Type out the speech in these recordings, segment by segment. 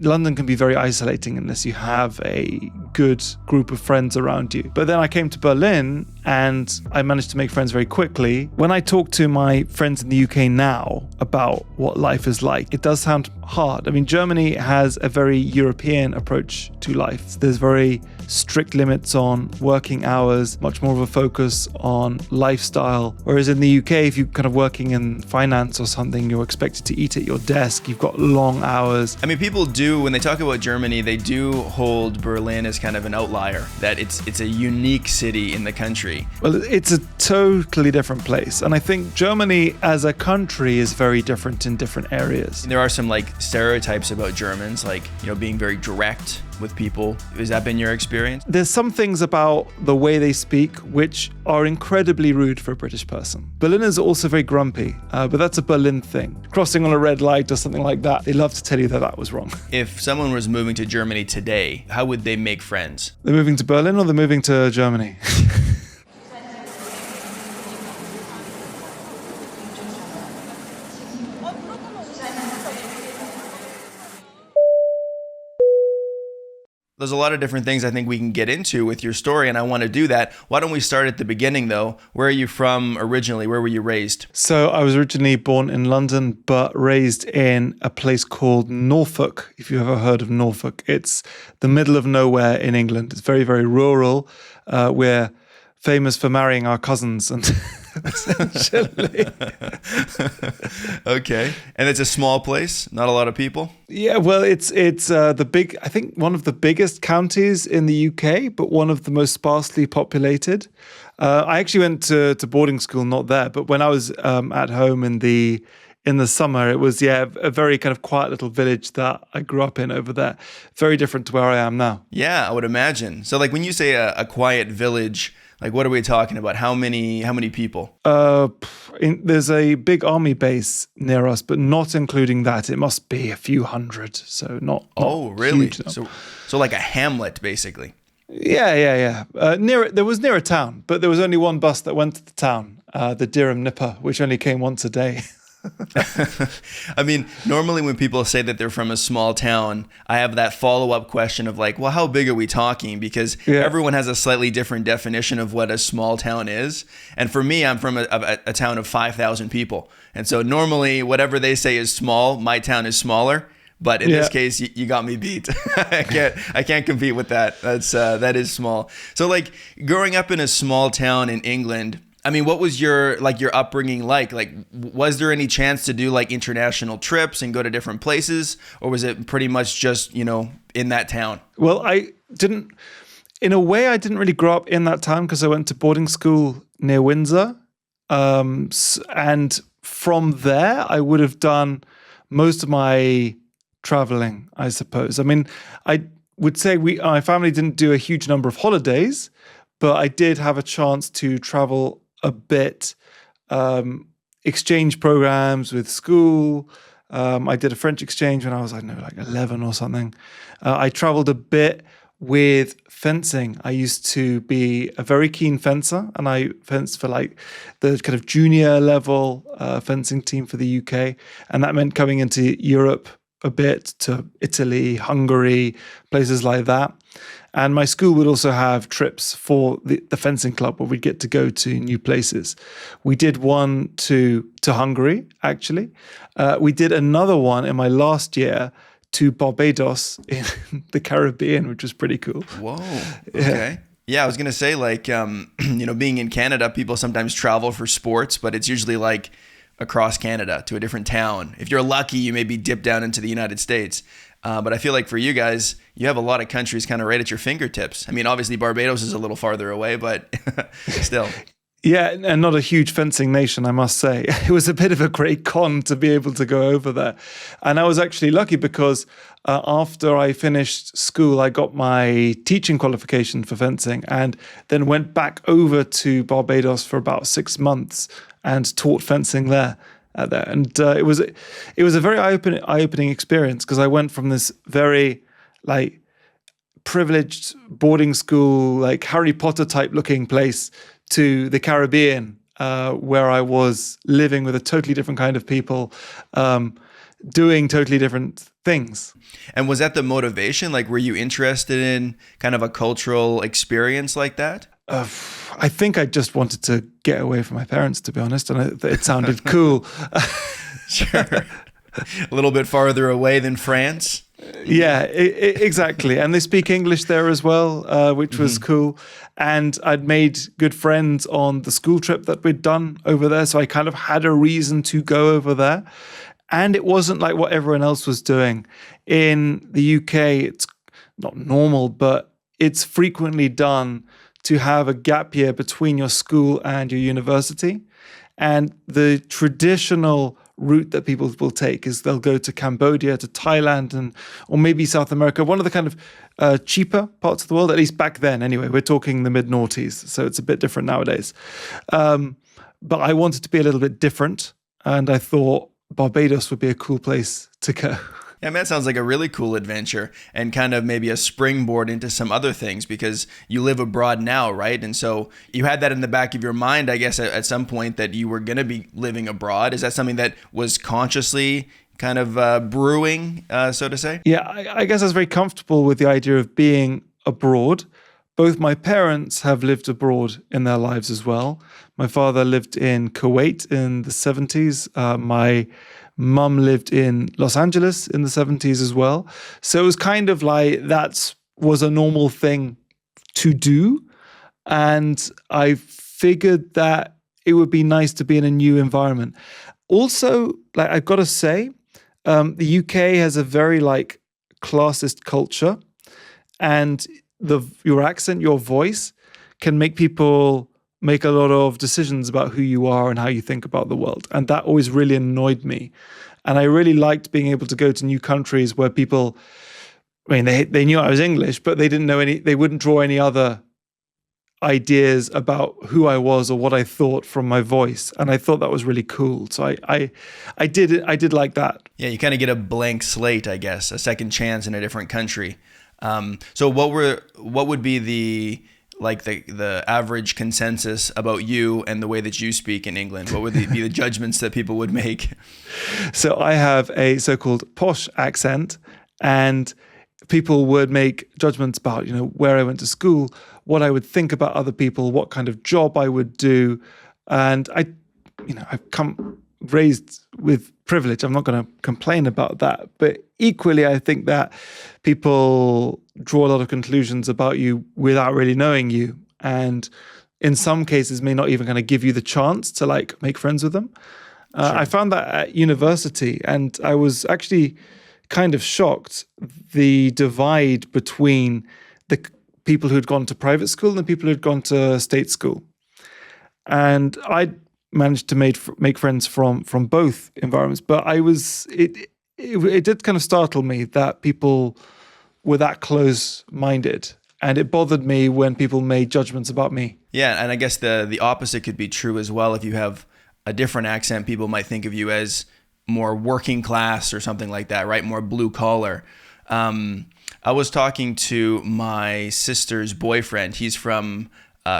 London can be very isolating unless you have a good group of friends around you. But then I came to Berlin and I managed to make friends very quickly. When I talk to my friends in the UK now about what life is like, it does sound hard. I mean, Germany has a very European approach to life. There's very strict limits on working hours, much more of a focus on lifestyle. Whereas in the UK, if you're kind of working in finance or something, you're expected to eat at your desk. You've got long hours. I mean, people do, when they talk about Germany, they do hold Berlin as kind of an outlier, that it's a unique city in the country. Well, it's a totally different place. And I think Germany as a country is very different in different areas. There are some like stereotypes about Germans, like, you know, being very direct with people. Has that been your experience? There's some things about the way they speak which are incredibly rude for a British person. Berliners are also very grumpy, but that's a Berlin thing. Crossing on a red light or something like that, they love to tell you that that was wrong. If someone was moving to Germany today, how would they make friends? They're moving to Berlin or they're moving to Germany? There's a lot of different things I think we can get into with your story, and I want to do that. Why don't we start at the beginning, though? Where are you from originally? Where were you raised? So I was originally born in London, but raised in a place called Norfolk, if you've ever heard of Norfolk. It's the middle of nowhere in England. It's very, very rural. We're famous for marrying our cousins and essentially. Okay. And it's a small place, not a lot of people? Yeah, well, it's I think one of the biggest counties in the UK, but one of the most sparsely populated. I actually went to boarding school, not there, but when I was at home in the summer, it was, a very kind of quiet little village that I grew up in over there. Very different to where I am now. Yeah, I would imagine. So like when you say a quiet village, like what are we talking about? How many people? There's a big army base near us, but not including that. It must be a few hundred, so not Oh, really? huge. So like a hamlet, basically. Yeah. There was near a town, but there was only one bus that went to the town, the Durham Nipper, which only came once a day. I mean, normally when people say that they're from a small town, I have that follow-up question of like, well, how big are we talking? Because everyone has a slightly different definition of what a small town is. And for me, I'm from a town of 5,000 people. And so normally whatever they say is small, my town is smaller. But in this case, you got me beat. I can't compete with that. That is small. So like growing up in a small town in England, I mean, what was your upbringing like? Like, was there any chance to do like international trips and go to different places? Or was it pretty much just, in that town? Well, in a way, I didn't really grow up in that town because I went to boarding school near Windsor. And from there, I would have done most of my traveling, I suppose. I mean, I would say my family didn't do a huge number of holidays, but I did have a chance to travel a bit, exchange programs with school. I did a French exchange when I was, like 11 or something. I traveled a bit with fencing. I used to be a very keen fencer, and I fenced for like the kind of junior level fencing team for the UK. And that meant coming into Europe a bit, to Italy, Hungary, places like that. And my school would also have trips for the fencing club where we'd get to go to new places. We did one to Hungary, actually. We did another one in my last year to Barbados in the Caribbean, which was pretty cool. Whoa, okay. Yeah, I was going to say, like, being in Canada, people sometimes travel for sports, but it's usually like across Canada to a different town. If you're lucky, you maybe dip down into the United States. But I feel like for you guys, you have a lot of countries kind of right at your fingertips. I mean, obviously Barbados is a little farther away, but still. Yeah, and not a huge fencing nation, I must say. It was a bit of a great con to be able to go over there. And I was actually lucky because after I finished school, I got my teaching qualification for fencing and then went back over to Barbados for about 6 months and taught fencing there. And it was a very eye-opening experience because I went from this very like privileged boarding school, like Harry Potter type looking place to the Caribbean, where I was living with a totally different kind of people, doing totally different things. And was that the motivation? Like, were you interested in kind of a cultural experience like that? I think I just wanted to get away from my parents, to be honest, and it sounded cool. Sure. A little bit farther away than France. Yeah, exactly. And they speak English there as well, which was cool. And I'd made good friends on the school trip that we'd done over there. So I kind of had a reason to go over there. And it wasn't like what everyone else was doing. In the UK, it's not normal, but it's frequently done to have a gap year between your school and your university. And the traditional route that people will take is they'll go to Cambodia, to Thailand, or maybe South America, one of the kind of cheaper parts of the world, at least back then anyway. We're talking the mid-noughties, so it's a bit different nowadays. But I wanted to be a little bit different, and I thought Barbados would be a cool place to go. Yeah, man, that sounds like a really cool adventure and kind of maybe a springboard into some other things because you live abroad now, right? And so you had that in the back of your mind, I guess, at some point that you were going to be living abroad. Is that something that was consciously kind of brewing, so to say? Yeah, I guess I was very comfortable with the idea of being abroad. Both my parents have lived abroad in their lives as well. My father lived in Kuwait in the 70s. My mum lived in Los Angeles in the 70s as well. So it was kind of like that was a normal thing to do. And I figured that it would be nice to be in a new environment. Also, like I've got to say, the UK has a very like classist culture, and your accent, your voice can make people make a lot of decisions about who you are and how you think about the world. And that always really annoyed me. And I really liked being able to go to new countries where people, I mean, they knew I was English, but they didn't know they wouldn't draw any other ideas about who I was or what I thought from my voice. And I thought that was really cool. So I did like that. Yeah, you kind of get a blank slate, I guess, a second chance in a different country. So what would be the average consensus about you and the way that you speak in England? What would be the judgments that people would make? So I have a so-called posh accent, and people would make judgments about, where I went to school, what I would think about other people, what kind of job I would do. And I've raised with privilege. I'm not going to complain about that. But equally, I think that people draw a lot of conclusions about you without really knowing you. And in some cases, may not even kind of give you the chance to like make friends with them. Sure. I found that at university, and I was actually kind of shocked, the divide between the people who'd gone to private school and the people who'd gone to state school. And I managed to make friends from both environments, but it did kind of startle me that people were that close-minded, and it bothered me when people made judgments about me. Yeah, and I guess the opposite could be true as well. If you have a different accent, people might think of you as more working class or something like that, right? More blue collar. I was talking to my sister's boyfriend. He's from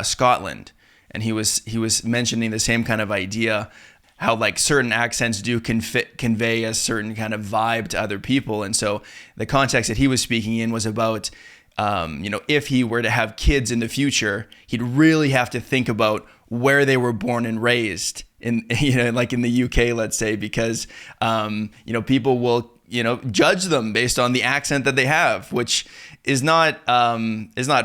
Scotland, and he was mentioning the same kind of idea, how like certain accents do convey a certain kind of vibe to other people. And so the context that he was speaking in was about, if he were to have kids in the future, he'd really have to think about where they were born and raised in, like in the UK, let's say, because, people will, judge them based on the accent that they have, which is not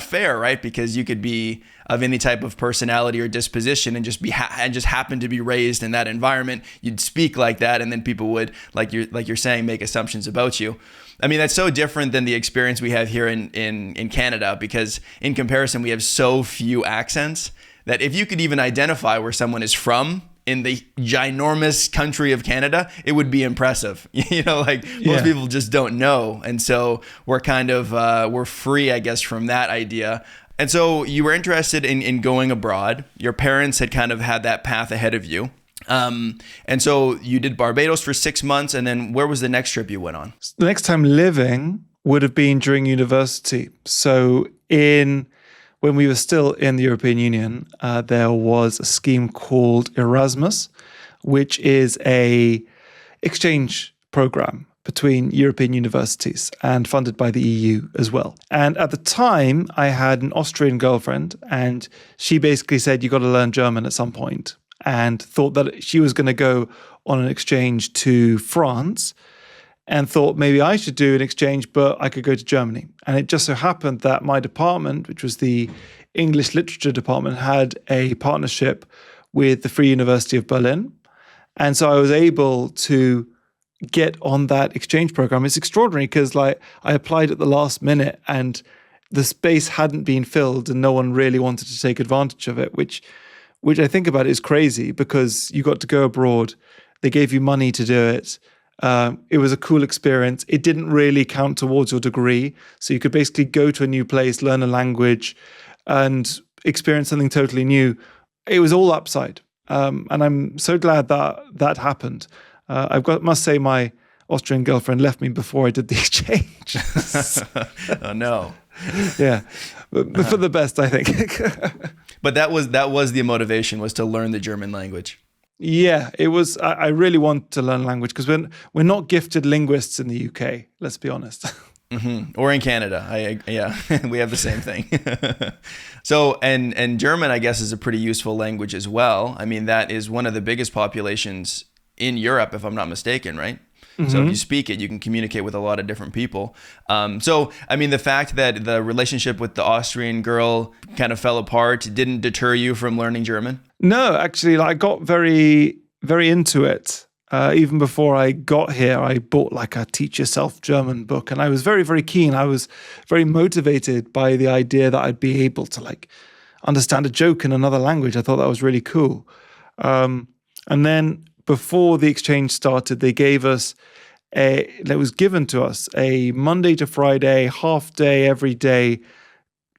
fair, right? Because you could be of any type of personality or disposition and just happen to be raised in that environment. You'd speak like that, and then people would, like you're saying, make assumptions about you. I mean, that's so different than the experience we have here in Canada, because in comparison, we have so few accents that if you could even identify where someone is from in the ginormous country of Canada, it would be impressive. Most people just don't know. And so we're kind of, we're free, I guess, from that idea. And so you were interested in going abroad. Your parents had kind of had that path ahead of you. And so you did Barbados for 6 months. And then where was the next trip you went on? The next time living would have been during university. So when we were still in the European Union, there was a scheme called Erasmus, which is a exchange program between European universities and funded by the EU as well. And at the time, I had an Austrian girlfriend, and she basically said, you got to learn German at some point, and thought that she was going to go on an exchange to France, and thought maybe I should do an exchange, but I could go to Germany. And it just so happened that my department, which was the English Literature department, had a partnership with the Free University of Berlin. And so I was able to get on that exchange program. It's extraordinary because I applied at the last minute and the space hadn't been filled and no one really wanted to take advantage of it, which I think about is crazy because you got to go abroad. They gave you money to do it. It was a cool experience. It didn't really count towards your degree. So you could basically go to a new place, learn a language, and experience something totally new. It was all upside. And I'm so glad that happened. Must say my Austrian girlfriend left me before I did the exchange. Oh, no. Yeah, but for the best, I think. But that was the motivation, was to learn the German language. Yeah, it was. I really want to learn language because we're not gifted linguists in the UK. Let's be honest. Mm-hmm. Or in Canada. Yeah, we have the same thing. So, and German, I guess, is a pretty useful language as well. I mean, that is one of the biggest populations in Europe, if I'm not mistaken, right? Mm-hmm. So if you speak it, you can communicate with a lot of different people. So, I mean, the fact that the relationship with the Austrian girl kind of fell apart didn't deter you from learning German? No, actually, I got very, very into it. Even before I got here, I bought a Teach Yourself German book, and I was very, very keen. I was very motivated by the idea that I'd be able to understand a joke in another language. I thought that was really cool. And then before the exchange started, they gave us it was given to us a Monday to Friday, half day every day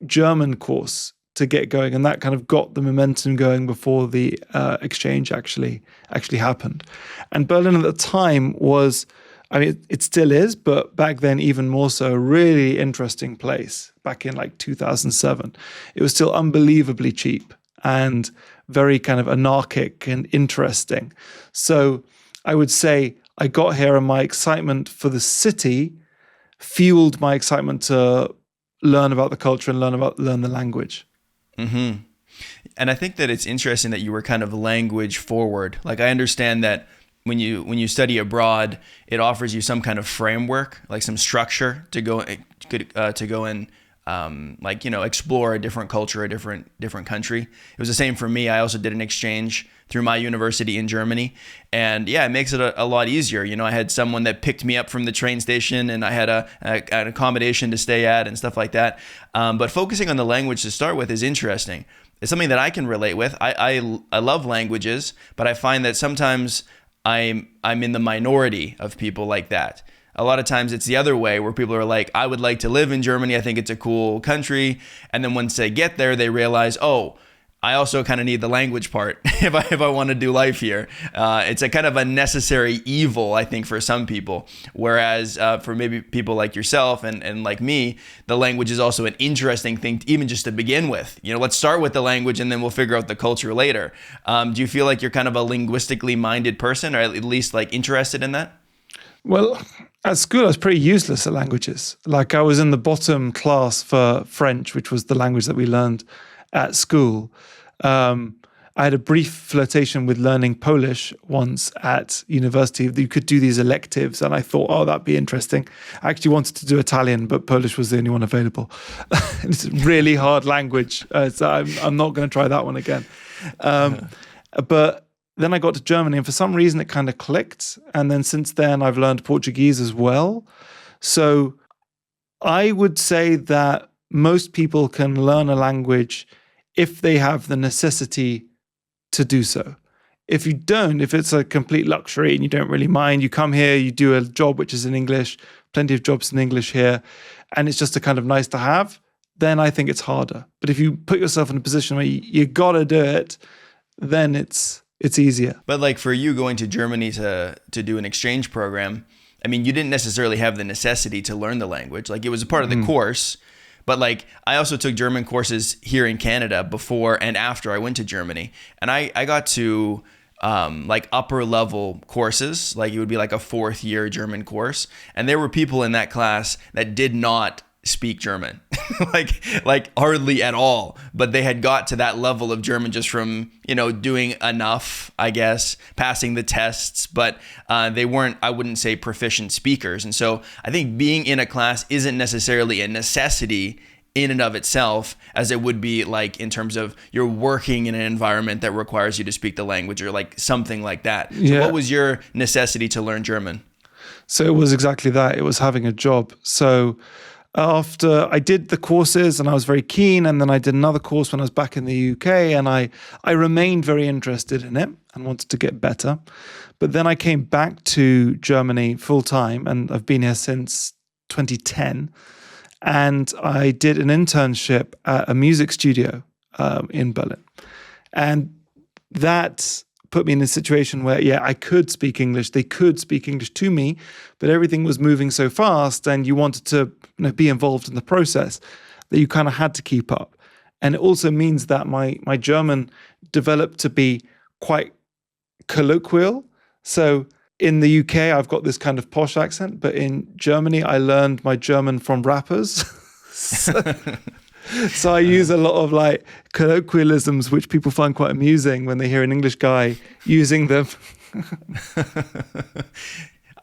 German course to get going, and that kind of got the momentum going before the exchange actually happened. And Berlin at the time was, I mean, it still is, but back then even more so, a really interesting place. Back in 2007, it was still unbelievably cheap and very kind of anarchic and interesting. So I would say I got here and my excitement for the city fueled my excitement to learn about the culture and learn the language. Mm-hmm. And I think that it's interesting that you were kind of language forward. I understand that when you study abroad, it offers you some kind of framework, some structure to go and explore a different culture, a different country. It was the same for me. I also did an exchange through my university in Germany, and yeah, it makes it a lot easier. I had someone that picked me up from the train station, and I had an accommodation to stay at and stuff like that. But focusing on the language to start with is interesting. It's something that I can relate with. I love languages, but I find that sometimes I'm in the minority of people like that. A lot of times it's the other way, where people are like, I would like to live in Germany. I think it's a cool country. And then once they get there, they realize, oh, I also kind of need the language part if I want to do life here. It's a kind of a necessary evil, I think, for some people. Whereas for maybe people like yourself and like me, the language is also an interesting thing, even just to begin with. Let's start with the language and then we'll figure out the culture later. Do you feel like you're kind of a linguistically minded person, or at least interested in that? Well, at school, I was pretty useless at languages. I was in the bottom class for French, which was the language that we learned at school. I had a brief flirtation with learning Polish once at university. You could do these electives, and I thought, oh, that'd be interesting. I actually wanted to do Italian, but Polish was the only one available. It's a really hard language, so I'm not going to try that one again. But then I got to Germany, and for some reason it kind of clicked. And then since then, I've learned Portuguese as well. So I would say that most people can learn a language if they have the necessity to do so. If you don't, if it's a complete luxury and you don't really mind, you come here, you do a job which is in English, plenty of jobs in English here, and it's just a kind of nice to have, then I think it's harder. But if you put yourself in a position where you got to do it, then it's easier. But for you going to Germany to do an exchange program, I mean, you didn't necessarily have the necessity to learn the language. It was a part of the course. But I also took German courses here in Canada before and after I went to Germany. And I got to like upper level courses, like it would be like a 4th year German course. And there were people in that class that did not speak German, like hardly at all, but they had got to that level of German just from, doing enough, I guess, passing the tests, but they weren't, I wouldn't say, proficient speakers. And so I think being in a class isn't necessarily a necessity in and of itself, as it would be like in terms of you're working in an environment that requires you to speak the language or like something like that. So what was your necessity to learn German? So it was exactly that. It was having a job. So after I did the courses and I was very keen, and then I did another course when I was back in the UK, and I remained very interested in it and wanted to get better. But then I came back to Germany full time, and I've been here since 2010. And I did an internship at a music studio in Berlin. And that put me in a situation where, I could speak English. They could speak English to me, but everything was moving so fast, and you wanted to be involved in the process that you kind of had to keep up. And it also means that my German developed to be quite colloquial. So in the UK, I've got this kind of posh accent, but in Germany, I learned my German from rappers. So I use a lot of like colloquialisms, which people find quite amusing when they hear an English guy using them.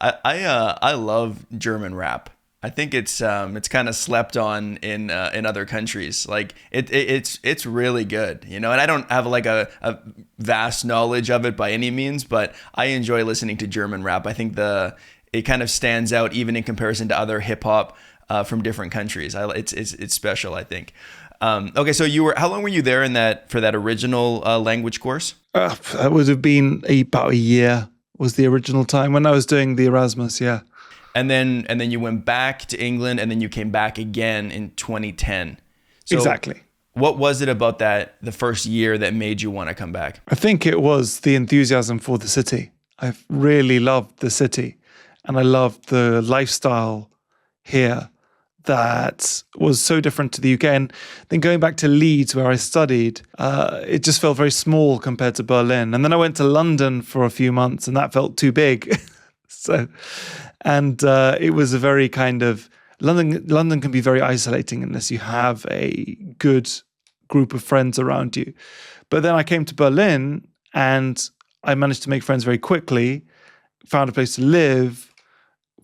I love German rap. I think it's kind of slept on in other countries. Like it's really good, And I don't have like a vast knowledge of it by any means, but I enjoy listening to German rap. I think it kind of stands out even in comparison to other hip hop from different countries. It's special, I think. Okay, so how long were you there for that original language course? That would have been about a year was the original time when I was doing the Erasmus. Yeah. And then you went back to England, and then you came back again in 2010. So exactly. What was it about the first year that made you want to come back? I think it was the enthusiasm for the city. I really loved the city, and I loved the lifestyle here that was so different to the UK. And then going back to Leeds, where I studied, it just felt very small compared to Berlin. And then I went to London for a few months, and that felt too big. It was a very kind of London can be very isolating unless you have a good group of friends around you. But then I came to Berlin, and I managed to make friends very quickly, found a place to live,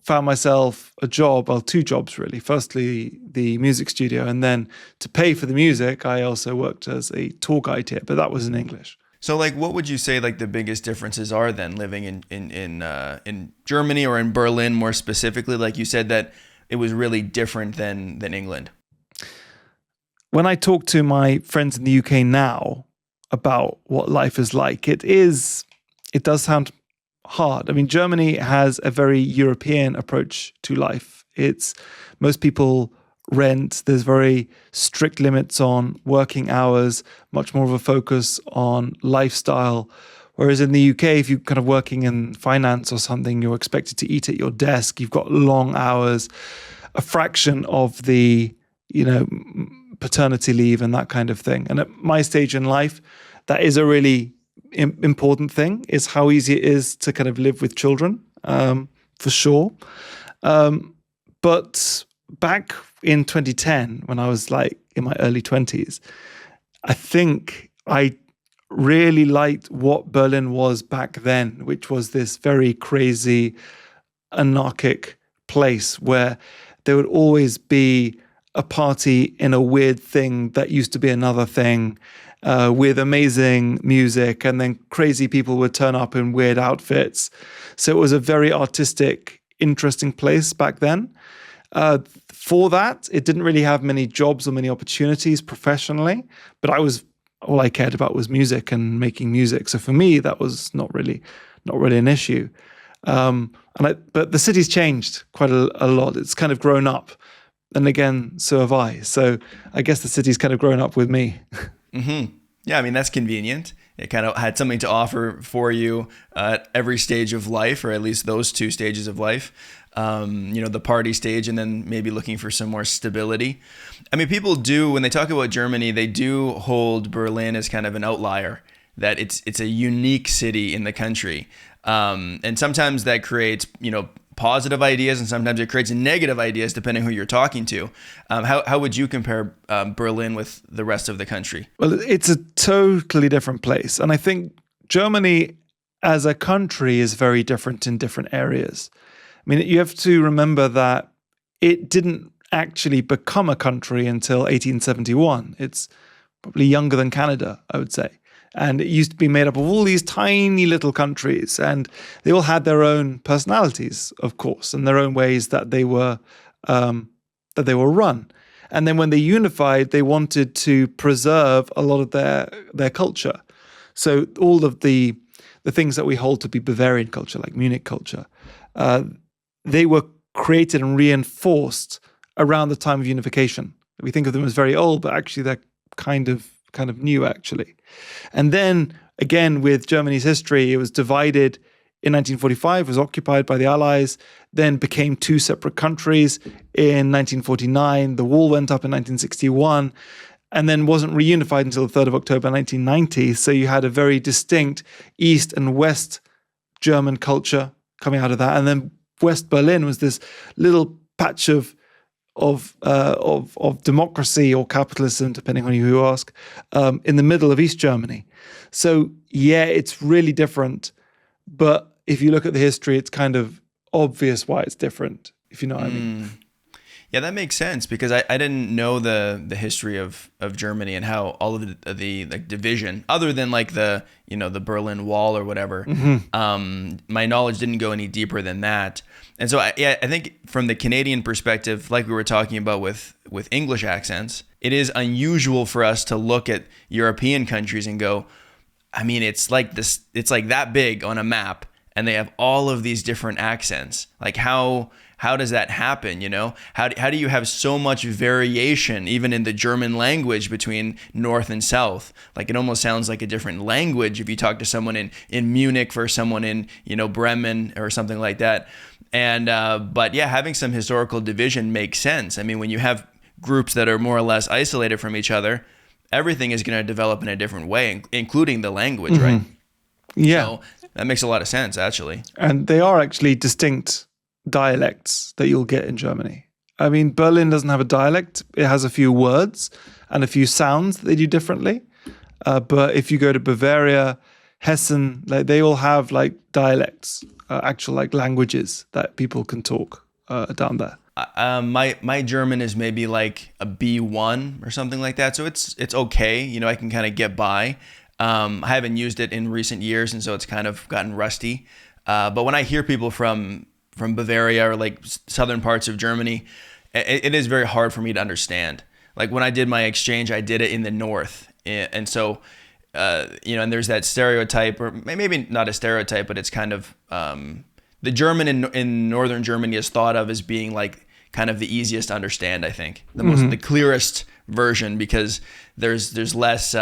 found myself a job, well, 2 jobs really. Firstly, the music studio, and then to pay for the music, I also worked as a tour guide here, but that was in English. So, like, what would you say like the biggest differences are then living in Germany or in Berlin more specifically? Like you said that it was really different than England. When I talk to my friends in the UK now about what life is like, it does sound hard. I mean, Germany has a very European approach to life. Most people rent. There's very strict limits on working hours, much more of a focus on lifestyle. Whereas in the UK, if you're kind of working in finance or something, you're expected to eat at your desk. You've got long hours, a fraction of the, paternity leave and that kind of thing. And at my stage in life, that is a really important thing, is how easy it is to kind of live with children, for sure. But back in 2010, when I was like in my early 20s, I think I really liked what Berlin was back then, which was this very crazy, anarchic place where there would always be a party in a weird thing that used to be another thing, with amazing music, and then crazy people would turn up in weird outfits. So it was a very artistic, interesting place back then. For that, it didn't really have many jobs or many opportunities professionally, but all I cared about was music and making music. So for me, that was not really an issue. But the city's changed quite a lot. It's kind of grown up, and again, so have I. So I guess the city's kind of grown up with me. Mm-hmm. Yeah, I mean, that's convenient. It kind of had something to offer for you at every stage of life, or at least those 2 stages of life. The party stage, and then maybe looking for some more stability. I mean, people do, when they talk about Germany, they do hold Berlin as kind of an outlier. that it's a unique city in the country. And sometimes that creates, positive ideas, and sometimes it creates negative ideas depending who you're talking to. How would you compare Berlin with the rest of the country? Well, it's a totally different place. And I think Germany as a country is very different in different areas. I mean, you have to remember that it didn't actually become a country until 1871. It's probably younger than Canada, I would say. And it used to be made up of all these tiny little countries, and they all had their own personalities, of course, and their own ways that they were run. And then when they unified, they wanted to preserve a lot of their culture. So all of the things that we hold to be Bavarian culture, like Munich culture, they were created and reinforced around the time of unification. We think of them as very old, but actually they're kind of new, actually. And then again, with Germany's history, it was divided in 1945, was occupied by the Allies, then became two separate countries in 1949. The wall went up in 1961, and then wasn't reunified until the 3rd of October 1990. So you had a very distinct East and West German culture coming out of that. And then West Berlin was this little patch of democracy or capitalism, depending on who you ask, in the middle of East Germany. So yeah, it's really different. But if you look at the history, it's kind of obvious why it's different, if you know what I mean. Yeah, that makes sense, because I didn't know the history of Germany and how all of the like division, other than like the Berlin Wall or whatever. My knowledge didn't go any deeper than that. And so I think from the Canadian perspective, like we were talking about with English accents, it is unusual for us to look at European countries and go, I mean, it's like that big on a map, and they have all of these different accents. Like how does that happen? How do you have so much variation even in the German language between North and South? Like it almost sounds like a different language if you talk to someone in Munich versus someone in Bremen or something like that. And but yeah, having some historical division makes sense. I mean, when you have groups that are more or less isolated from each other, everything is going to develop in a different way, including the language, right? Yeah. So that makes a lot of sense, actually. And they are actually distinct dialects that you'll get in Germany. I mean, Berlin doesn't have a dialect. It has a few words and a few sounds that they do differently. But if you go to Bavaria, Hessen, like they all have like dialects, actual like languages that people can talk down there. My German is maybe like a B1 or something like that. So it's okay. I can kind of get by. I haven't used it in recent years, and so it's kind of gotten rusty. But when I hear people from Bavaria or like southern parts of Germany, it is very hard for me to understand. Like when I did my exchange, I did it in the north. And so, and there's that stereotype, or maybe not a stereotype, but it's kind of the German in northern Germany is thought of as being like kind of the easiest to understand, I think. The clearest version, because there's less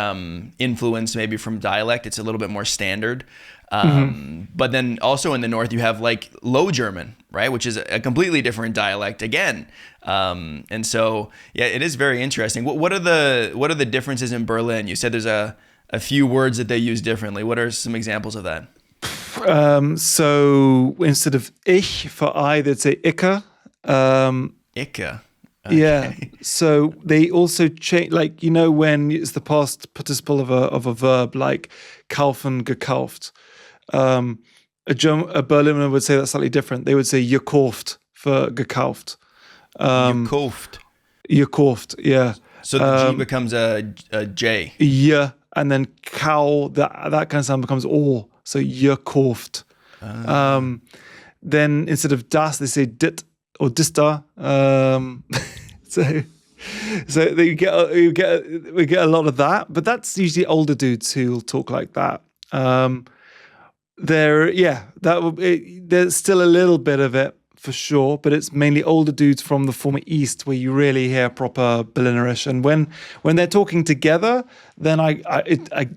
influence maybe from dialect. It's a little bit more standard. But then also in the north you have like Low German, right, which is a completely different dialect again. And so yeah, it is very interesting. What are the differences in Berlin? You said there's a few words that they use differently. What are some examples of that? So instead of ich for I, they'd say Icke. Icke. Okay. Yeah. So they also change, like, when it's the past participle of a verb, like kaufen, gekauft. A Berliner would say that slightly different. They would say gekauft for gekauft. Gekauft. Gekauft, yeah. So the G becomes a J. Yeah, and then kau, that kind of sound becomes O. So gekauft. Then instead of das, they say dit or dista. So we get a lot of that, but that's usually older dudes who'll talk like that. There's still a little bit of it for sure, but it's mainly older dudes from the former East where you really hear proper Berlinerish. And when they're talking together, then I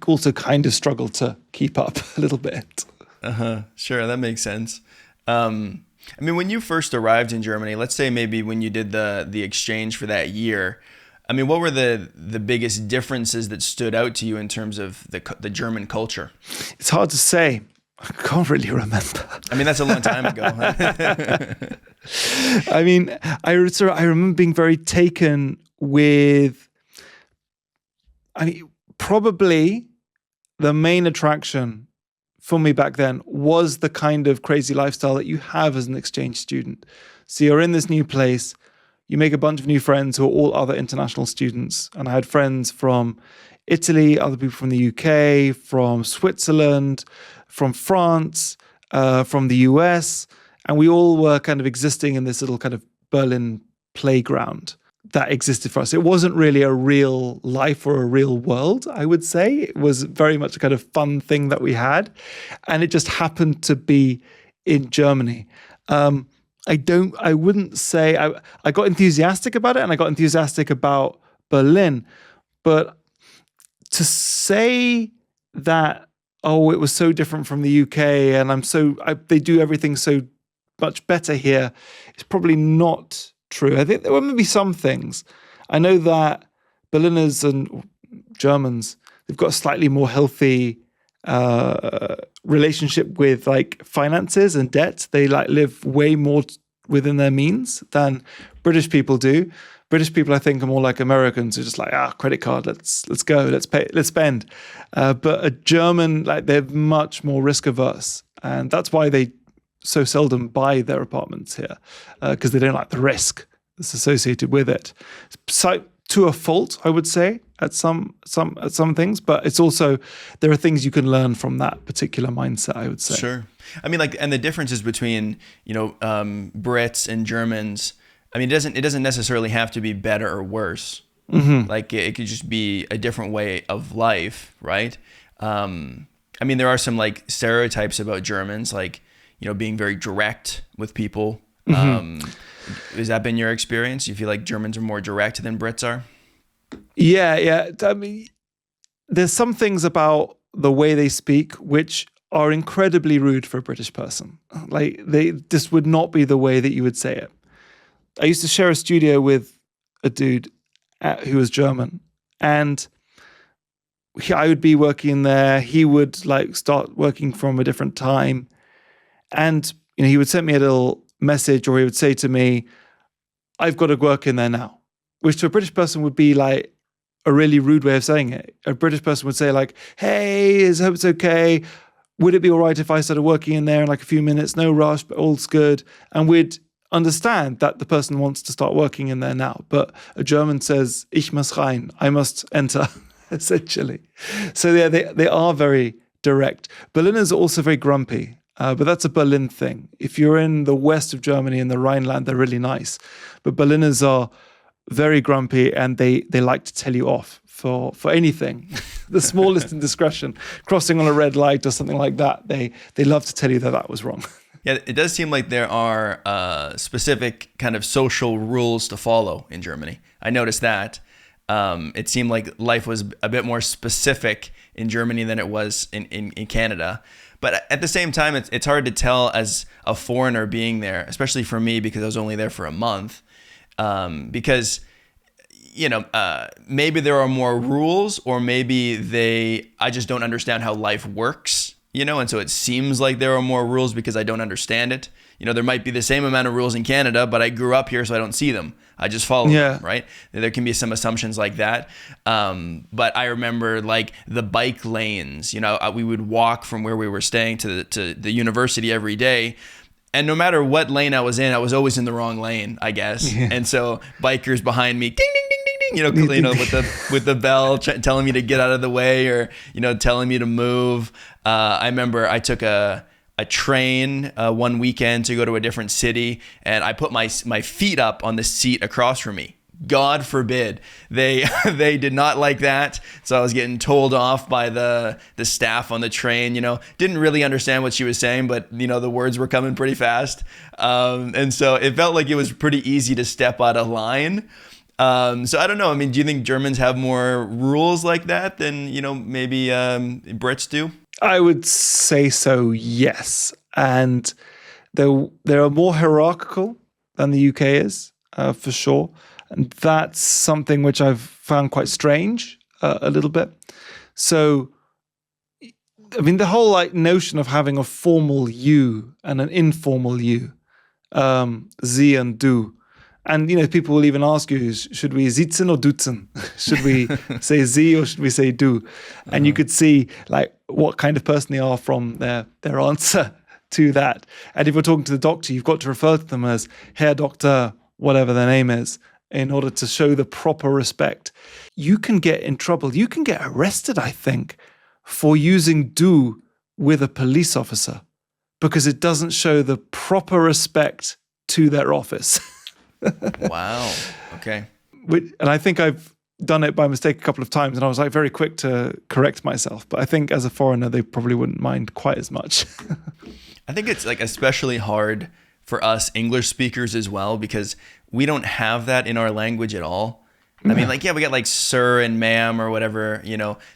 also kind of struggle to keep up a little bit. Sure, that makes sense. I mean, when you first arrived in Germany, let's say maybe when you did the exchange for that year, I mean, what were the biggest differences that stood out to you in terms of the German culture? It's hard to say. I can't really remember. I mean, that's a long time ago. I mean, I remember being very taken with, probably the main attraction for me back then was the kind of crazy lifestyle that you have as an exchange student. So you're in this new place, you make a bunch of new friends who are all other international students. And I had friends from Italy, other people from the UK, from Switzerland, from France, from the US. And we all were kind of existing in this little kind of Berlin playground that existed for us. It wasn't really a real life or a real world, I would say. It was very much a kind of fun thing that we had. And it just happened to be in Germany. I wouldn't say, I got enthusiastic about it, and I got enthusiastic about Berlin. But to say that, oh, it was so different from the UK and they do everything so much better here, is probably not true. I think there were maybe some things. I know that Berliners and Germans, they've got a slightly more healthy relationship with like finances and debt. They like live way more within their means than British people do. British people, I think, are more like Americans who are just like, credit card, let's go, let's pay, let's spend. But a German, like, they're much more risk averse, and that's why they so seldom buy their apartments here, because they don't like the risk that's associated with it. So, to a fault, I would say, at some things, but it's also, there are things you can learn from that particular mindset, I would say. Sure. I mean, like, and the differences between, Brits and Germans, I mean, it doesn't necessarily have to be better or worse. Mm-hmm. Like, it could just be a different way of life, right? I mean, there are some like stereotypes about Germans, like, being very direct with people. Mm-hmm. Has that been your experience? You feel like Germans are more direct than Brits are? Yeah. I mean, there's some things about the way they speak which are incredibly rude for a British person. Like, this would not be the way that you would say it. I used to share a studio with a dude who was German, and I would be working there. He would like start working from a different time, and he would send me a little message, or he would say to me, "I've got to work in there now," which to a British person would be like a really rude way of saying it. A British person would say like, "Hey, I hope it's okay. Would it be all right if I started working in there in like a few minutes? No rush, but all's good." And we'd understand that the person wants to start working in there now. But a German says, "Ich muss rein," I must enter, essentially. So yeah, they are very direct. Berliners are also very grumpy, but that's a Berlin thing. If you're in the west of Germany, in the Rhineland, they're really nice. But Berliners are very grumpy, and they like to tell you off for anything. The smallest indiscretion, crossing on a red light or something like that, they love to tell you that was wrong. Yeah, it does seem like there are specific kind of social rules to follow in Germany. I noticed that. It seemed like life was a bit more specific in Germany than it was in Canada. But at the same time, it's hard to tell as a foreigner being there, especially for me, because I was only there for a month. Because, maybe there are more rules, or maybe I just don't understand how life works. And so it seems like there are more rules because I don't understand it. There might be the same amount of rules in Canada, but I grew up here, so I don't see them. I just follow them, right? There can be some assumptions like that. But I remember like the bike lanes, we would walk from where we were staying to the university every day. And no matter what lane I was in, I was always in the wrong lane, I guess. Yeah. And so bikers behind me, ding, ding, ding, ding, ding, with the bell telling me to get out of the way, or, telling me to move. I remember I took a train one weekend to go to a different city, and I put my feet up on the seat across from me. God forbid. They did not like that. So I was getting told off by the staff on the train, didn't really understand what she was saying, but the words were coming pretty fast. And so it felt like it was pretty easy to step out of line. So I don't know. I mean, do you think Germans have more rules like that than, maybe Brits do? I would say so, yes. And they are more hierarchical than the UK is, for sure. And that's something which I've found quite strange a little bit. So, I mean, the whole like notion of having a formal you and an informal you, sie and du. And, people will even ask you, should we sitzen or duzen? Should we say sie or should we say du? And you could see like what kind of person they are from their answer to that. And if you're talking to the doctor, you've got to refer to them as Herr Doctor, whatever their name is, in order to show the proper respect. You can get in trouble. You can get arrested, I think, for using du with a police officer because it doesn't show the proper respect to their office. Wow. Okay. And I think I've done it by mistake a couple of times, and I was like very quick to correct myself. But I think as a foreigner, they probably wouldn't mind quite as much. I think it's like especially hard for us English speakers as well, because we don't have that in our language at all. I mean, like, yeah, we got like sir and ma'am or whatever,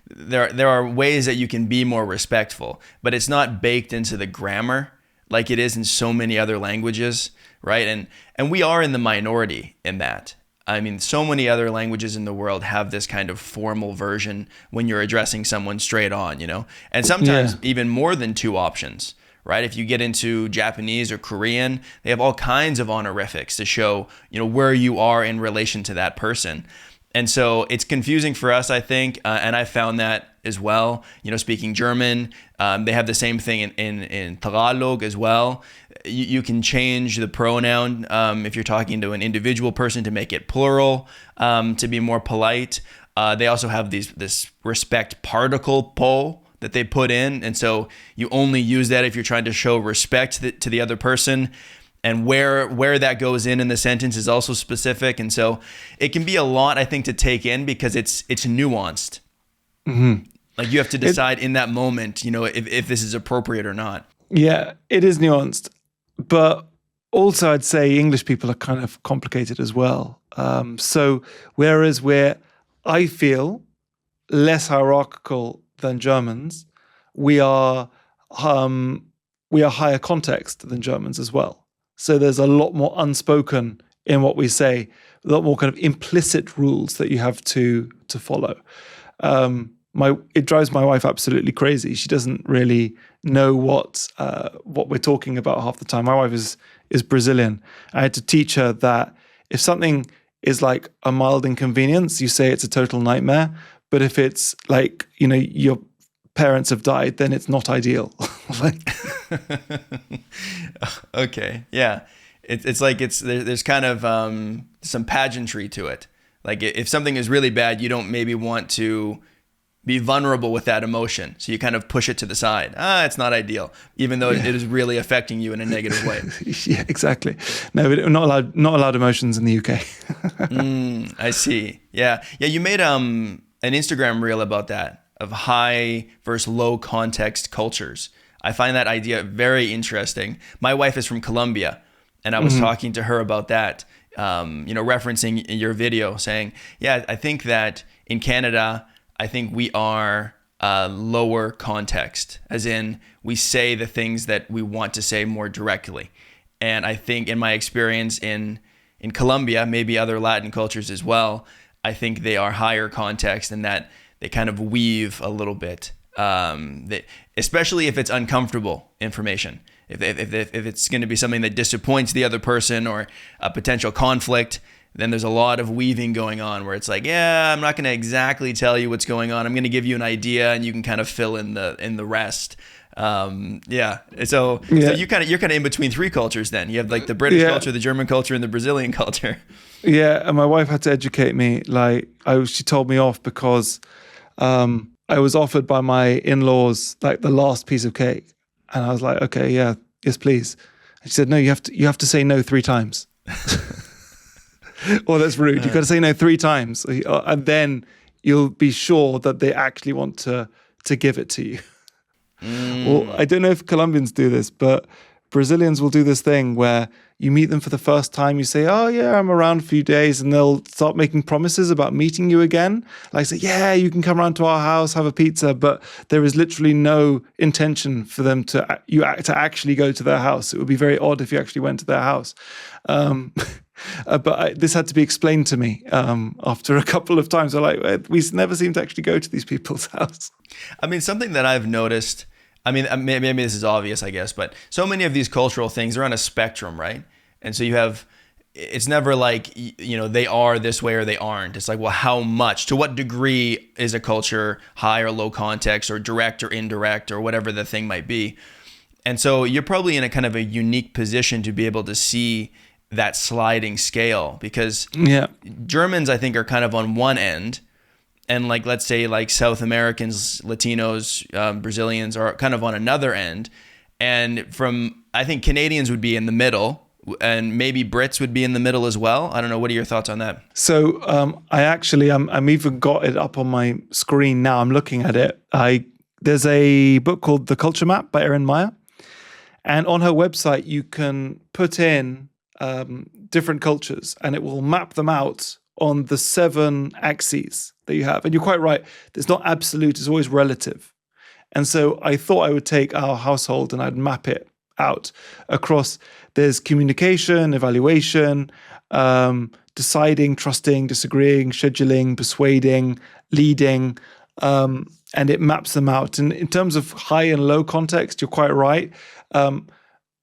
there are ways that you can be more respectful, but it's not baked into the grammar like it is in so many other languages, right? And we are in the minority in that. I mean, so many other languages in the world have this kind of formal version when you're addressing someone straight on, and sometimes even more than two options, right? If you get into Japanese or Korean, they have all kinds of honorifics to show, where you are in relation to that person. And so it's confusing for us, I think, and I found that as well. Speaking German, they have the same thing in Tagalog as well. You can change the pronoun if you're talking to an individual person to make it plural, to be more polite. They also have this respect particle po that they put in, and so you only use that if you're trying to show respect to the other person. And where that goes in the sentence is also specific. And so it can be a lot, I think, to take in because it's nuanced. Mm-hmm. Like you have to decide in that moment, if this is appropriate or not. Yeah, it is nuanced. But also I'd say English people are kind of complicated as well. So whereas I feel less hierarchical than Germans, we are higher context than Germans as well. So there's a lot more unspoken in what we say, a lot more kind of implicit rules that you have to follow. It drives my wife absolutely crazy. She doesn't really know what we're talking about half the time. My wife is Brazilian. I had to teach her that if something is like a mild inconvenience, you say it's a total nightmare. But if it's like, your parents have died, then it's not ideal. Okay, yeah. It's like there's kind of some pageantry to it. Like if something is really bad, you don't maybe want to be vulnerable with that emotion. So you kind of push it to the side. It's not ideal, even though it is really affecting you in a negative way. Yeah, exactly. No, we're not allowed emotions in the UK. I see. Yeah. You made an Instagram reel about that, of high versus low context cultures. I find that idea very interesting. My wife is from Colombia, and I was talking to her about that, referencing your video, saying, yeah, I think that in Canada, I think we are lower context, as in we say the things that we want to say more directly. And I think in my experience in Colombia, maybe other Latin cultures as well, I think they are higher context in that they kind of weave a little bit, especially if it's uncomfortable information. If it's going to be something that disappoints the other person or a potential conflict, then there's a lot of weaving going on where it's like, yeah, I'm not going to exactly tell you what's going on. I'm going to give you an idea, and you can kind of fill in the rest. So you're kind of in between three cultures. Then you have like the British culture, the German culture, and the Brazilian culture. Yeah, and my wife had to educate me. She told me off because I was offered by my in-laws like the last piece of cake, and I was like, okay, yeah, yes, please. And she said, no, you have to say no 3 times. Well, that's rude. You've got to say no 3 times, and then you'll be sure that they actually want to give it to you. Well, I don't know if Colombians do this, but Brazilians will do this thing where you meet them for the first time, you say, oh yeah, I'm around a few days, and they'll start making promises about meeting you again. Like say, yeah, you can come around to our house, have a pizza, but there is literally no intention for them to actually go to their house. It would be very odd if you actually went to their house. This had to be explained to me after a couple of times. I'm like, we never seem to actually go to these people's house. I mean, something that I've noticed, I mean, maybe this is obvious, I guess, but so many of these cultural things are on a spectrum, right? And so you have, it's never like, you know, they are this way or they aren't. It's like, well, how much, to what degree is a culture high or low context or direct or indirect or whatever the thing might be. And so you're probably in a kind of a unique position to be able to see that sliding scale, because Germans, I think, are kind of on one end. And like, let's say like South Americans, Latinos, Brazilians are kind of on another end. And I think Canadians would be in the middle, and maybe Brits would be in the middle as well. I don't know. What are your thoughts on that? So I'm even got it up on my screen now. I'm looking at it. There's a book called The Culture Map by Erin Meyer. And on her website, you can put in different cultures and it will map them out on the 7 axes that you have. And you're quite right. It's not absolute. It's always relative. And so I thought I would take our household and I'd map it out across. There's communication, evaluation, deciding, trusting, disagreeing, scheduling, persuading, leading, and it maps them out. And in terms of high and low context, you're quite right.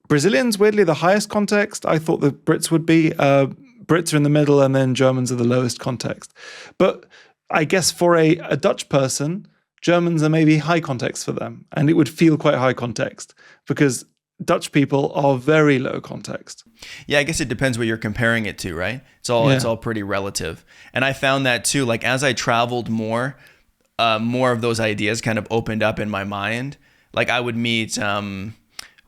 Brazilians, weirdly, the highest context. I thought the Brits would be. Brits are in the middle, and then Germans are the lowest context. But I guess for a Dutch person, Germans are maybe high context for them, and it would feel quite high context because Dutch people are very low context. Yeah, I guess it depends what you're comparing it to, right? It's all pretty relative. And I found that too, like as I traveled more of those ideas kind of opened up in my mind. Like I would meet,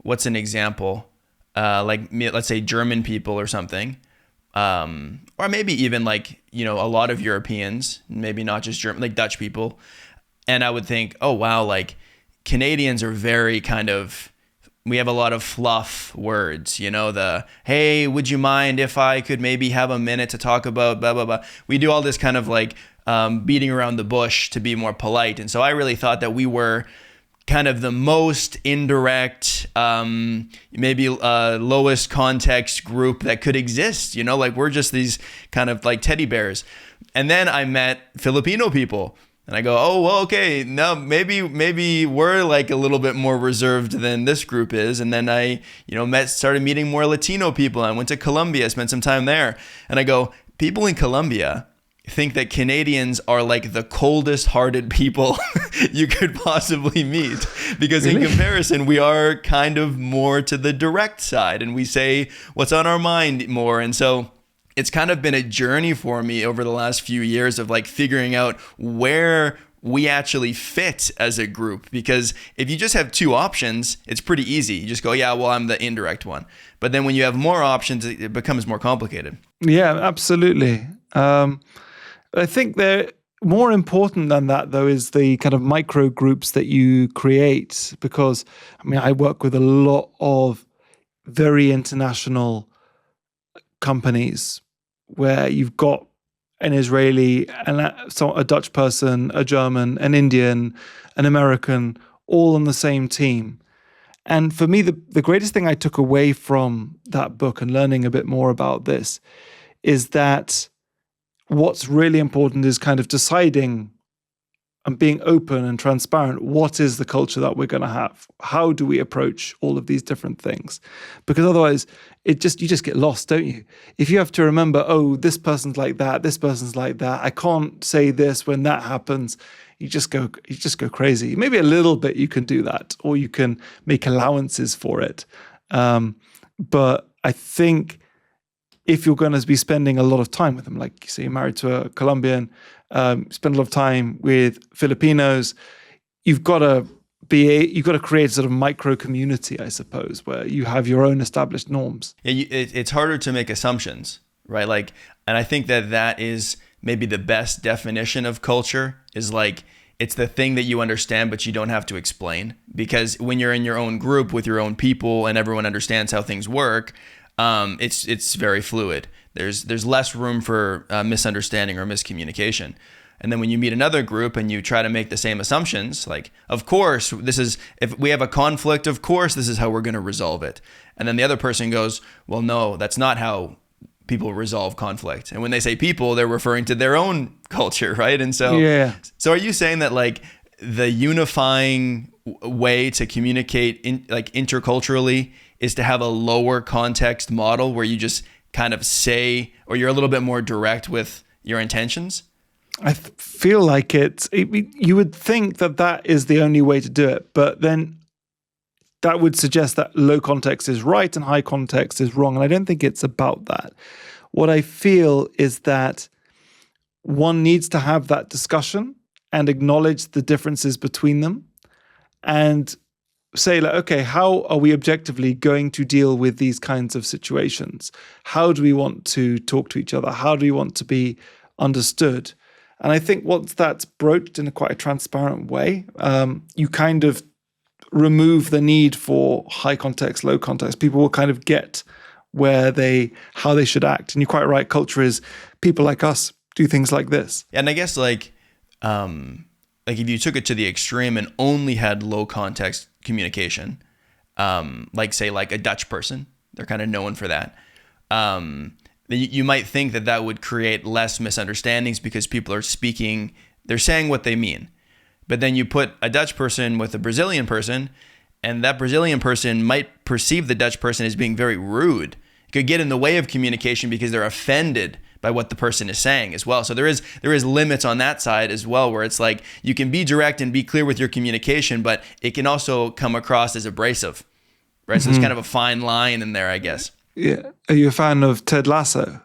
what's an example? Let's say German people or something. Or maybe even like, you know, a lot of Europeans, maybe not just German, like Dutch people. And I would think, oh, wow, like Canadians are very kind of, we have a lot of fluff words, you know, hey, would you mind if I could maybe have a minute to talk about blah, blah, blah. We do all this kind of like beating around the bush to be more polite. And so I really thought that we were kind of the most indirect, maybe lowest context group that could exist, you know, like we're just these kind of like teddy bears. And then I met Filipino people. And I go, oh, well, okay, no, maybe we're like a little bit more reserved than this group is. And then I, you know, started meeting more Latino people. I went to Colombia, spent some time there. And I go, people in Colombia think that Canadians are like the coldest hearted people you could possibly meet. Because in comparison, we are kind of more to the direct side and we say what's on our mind more. And so it's kind of been a journey for me over the last few years of like figuring out where we actually fit as a group. Because if you just have 2 options, it's pretty easy. You just go, yeah, well, I'm the indirect one. But then when you have more options, it becomes more complicated. Yeah, absolutely. I think they're more important than that, though, is the kind of micro groups that you create. Because, I mean, I work with a lot of very international companies where you've got an Israeli, a Dutch person, a German, an Indian, an American, all on the same team. And for me, the greatest thing I took away from that book and learning a bit more about this is that what's really important is kind of deciding and being open and transparent. What is the culture that we're going to have? How do we approach all of these different things? Because otherwise, you just get lost, don't you? If you have to remember, oh, this person's like that, this person's like that. I can't say this when that happens. You just go crazy. Maybe a little bit you can do that, or you can make allowances for it. But I think if you're going to be spending a lot of time with them, like you say, you're married to a Colombian, spend a lot of time with Filipinos, you've got to create a sort of micro community, I suppose, where you have your own established norms. Yeah, it's harder to make assumptions, right? Like, and I think that is maybe the best definition of culture is like, it's the thing that you understand, but you don't have to explain. Because when you're in your own group with your own people and everyone understands how things work, it's very fluid. There's less room for misunderstanding or miscommunication. And then when you meet another group and you try to make the same assumptions, like, of course, if we have a conflict, of course, this is how we're going to resolve it. And then the other person goes, well, no, that's not how people resolve conflict. And when they say people, they're referring to their own culture, right? And so, so are you saying that like the unifying way to communicate like interculturally is to have a lower context model where you just kind of say, or you're a little bit more direct with your intentions? I feel like you would think that that is the only way to do it, but then that would suggest that low context is right and high context is wrong. And I don't think it's about that. What I feel is that one needs to have that discussion and acknowledge the differences between them and say, like, okay, how are we objectively going to deal with these kinds of situations? How do we want to talk to each other? How do we want to be understood? And I think once that's broached in quite a transparent way, you kind of remove the need for high context, low context. People will kind of get how they should act. And you're quite right. Culture is people like us do things like this. And I guess like if you took it to the extreme and only had low context communication, like say like a Dutch person, they're kind of known for that. Then you might think that would create less misunderstandings because people are speaking, they're saying what they mean. But then you put a Dutch person with a Brazilian person, and that Brazilian person might perceive the Dutch person as being very rude. It could get in the way of communication because they're offended by what the person is saying as well. So there is limits on that side as well, where it's like you can be direct and be clear with your communication, but it can also come across as abrasive, right? Mm-hmm. So there's kind of a fine line in there, I guess. Yeah. Are you a fan of Ted Lasso?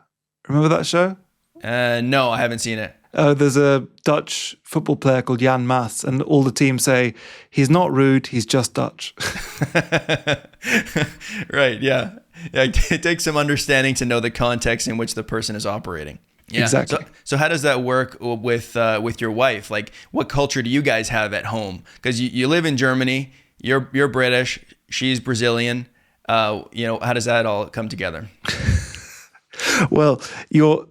Remember that show? No, I haven't seen it. There's a Dutch football player called Jan Maas, and all the team say, he's not rude, he's just Dutch. Right, yeah. It takes some understanding to know the context in which the person is operating. Yeah. Exactly. So how does that work with your wife? Like, what culture do you guys have at home? Because you live in Germany, you're British, she's Brazilian. How does that all come together? Well, you're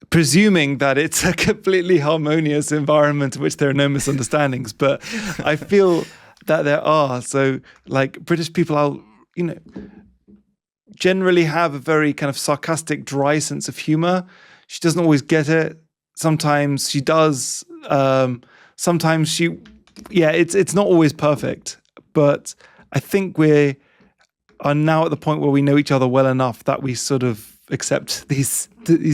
presuming that it's a completely harmonious environment in which there are no misunderstandings, but I feel that there are. So, like, British people generally have a very kind of sarcastic, dry sense of humor. She doesn't always get it. Sometimes she does. Sometimes it's not always perfect, but I think we are now at the point where we know each other well enough that we sort of accept these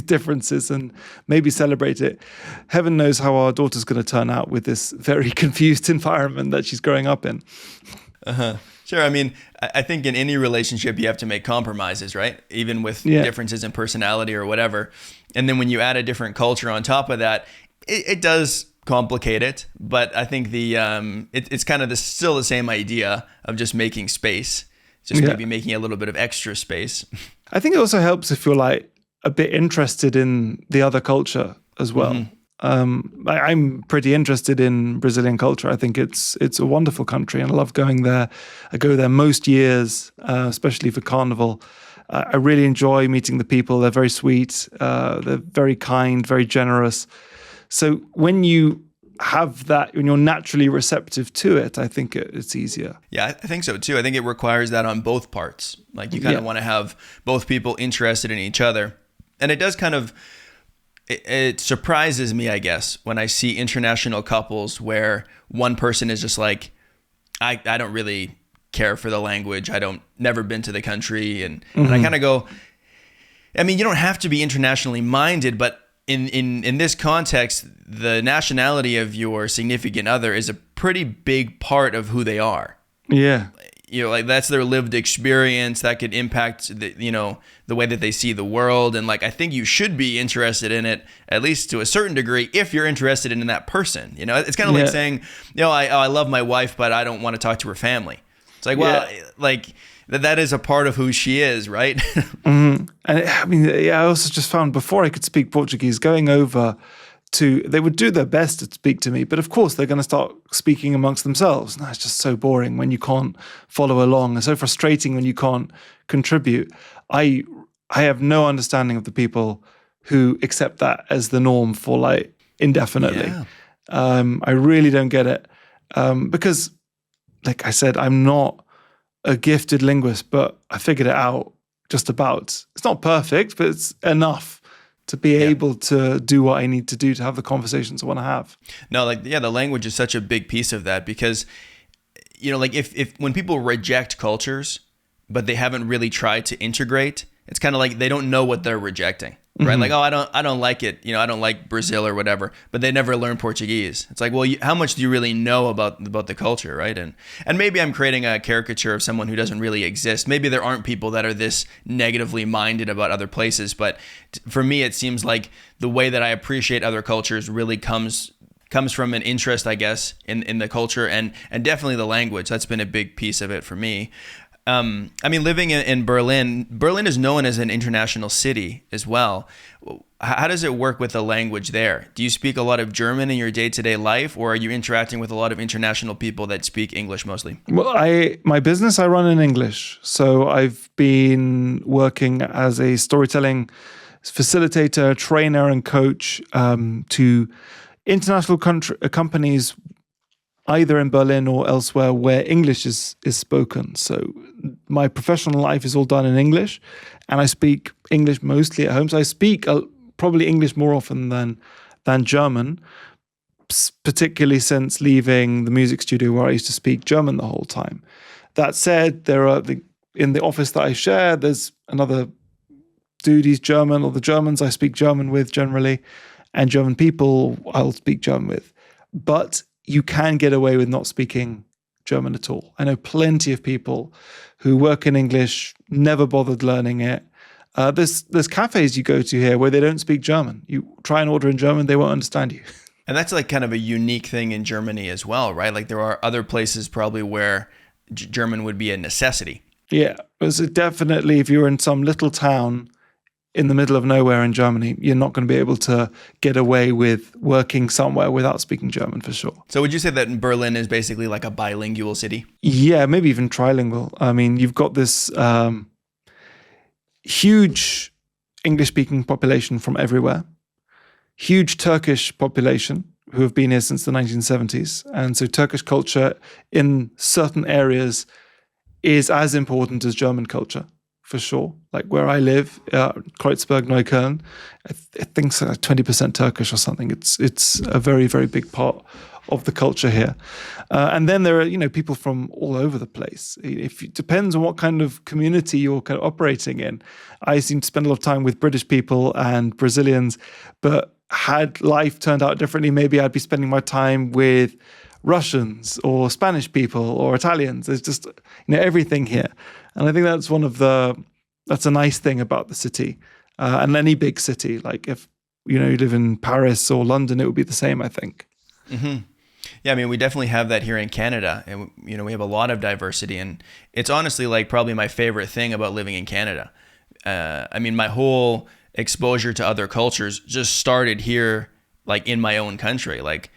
differences and maybe celebrate it. Heaven knows how our daughter's going to turn out with this very confused environment that she's growing up in. Uh-huh. Sure. I mean, I think in any relationship, you have to make compromises, right? Even with differences in personality or whatever. And then when you add a different culture on top of that, it does complicate it. But I think it's kind of still the same idea of just making space, just maybe making a little bit of extra space. I think it also helps if you're like a bit interested in the other culture as well. Mm-hmm. I'm pretty interested in Brazilian culture. I think it's a wonderful country and I love going there. I go there most years, especially for Carnival. I really enjoy meeting the people. They're very sweet. They're very kind, very generous. So when you have that, when you're naturally receptive to it, I think it's easier. Yeah, I think so too. I think it requires that on both parts. Like you kind of want to have both people interested in each other. And it does kind of, it surprises me, I guess, when I see international couples where one person is just like, I don't really care for the language. Never been to the country. And I kind of go, I mean, you don't have to be internationally minded, but in this context, the nationality of your significant other is a pretty big part of who they are. Yeah. Like that's their lived experience that could impact the way that they see the world. And like, I think you should be interested in it, at least to a certain degree, if you're interested in that person. It's kind of like saying, I love my wife, but I don't want to talk to her family. It's like, well, like that is a part of who she is, right? Mm-hmm. And I mean, I also just found before I could speak Portuguese, going over they would do their best to speak to me, but of course they're going to start speaking amongst themselves. And that's just so boring when you can't follow along, and so frustrating when you can't contribute. I have no understanding of the people who accept that as the norm for like indefinitely. Yeah. I really don't get it because, like I said, I'm not a gifted linguist, but I figured it out just about. It's not perfect, but it's enough to be able to do what I need to do to have the conversations I want to have. No, like, yeah, the language is such a big piece of that because, you know, like if when people reject cultures, but they haven't really tried to integrate, it's kind of like they don't know what they're rejecting, right? Mm-hmm. Like, oh, I don't like it. You know, I don't like Brazil or whatever, but they never learn Portuguese. It's like, well, how much do you really know about the culture, right? And maybe I'm creating a caricature of someone who doesn't really exist. Maybe there aren't people that are this negatively minded about other places, but for me, it seems like the way that I appreciate other cultures really comes from an interest, I guess, in the culture and definitely the language. That's been a big piece of it for me. I mean, living in Berlin is known as an international city as well. How does it work with the language there? Do you speak a lot of German in your day-to-day life, or are you interacting with a lot of international people that speak English mostly? Well, my business I run in English. So I've been working as a storytelling facilitator, trainer, and coach to international companies either in Berlin or elsewhere where English is spoken. So my professional life is all done in English, and I speak English mostly at home. So I speak probably English more often than German, particularly since leaving the music studio where I used to speak German the whole time. That said, in the office that I share, there's another dude, he's German, or the Germans I speak German with generally, and German people I'll speak German with. But you can get away with not speaking German at all. I know plenty of people who work in English, never bothered learning it. There's cafes you go to here where they don't speak German. You try and order in German, they won't understand you. And that's like kind of a unique thing in Germany as well, right? Like there are other places probably where German would be a necessity. Yeah, so definitely if you're in some little town in the middle of nowhere in Germany, you're not going to be able to get away with working somewhere without speaking German for sure. So would you say that Berlin is basically like a bilingual city? Yeah, maybe even trilingual. I mean, you've got this huge English-speaking population from everywhere, huge Turkish population who have been here since the 1970s. And so Turkish culture in certain areas is as important as German culture. For sure. Like where I live, Kreuzberg, Neukölln, I think it's like 20% Turkish or something. It's a very, very big part of the culture here. And then there are, people from all over the place. It depends on what kind of community you're kind of operating in. I seem to spend a lot of time with British people and Brazilians, but had life turned out differently, maybe I'd be spending my time with Russians or Spanish people or Italians. There's just, everything here. And I think that's a nice thing about the city and any big city. Like if, you live in Paris or London, it would be the same, I think. Mm-hmm. Yeah, I mean, we definitely have that here in Canada. And, we have a lot of diversity. And it's honestly like probably my favorite thing about living in Canada. I mean, my whole exposure to other cultures just started here, like in my own country. Like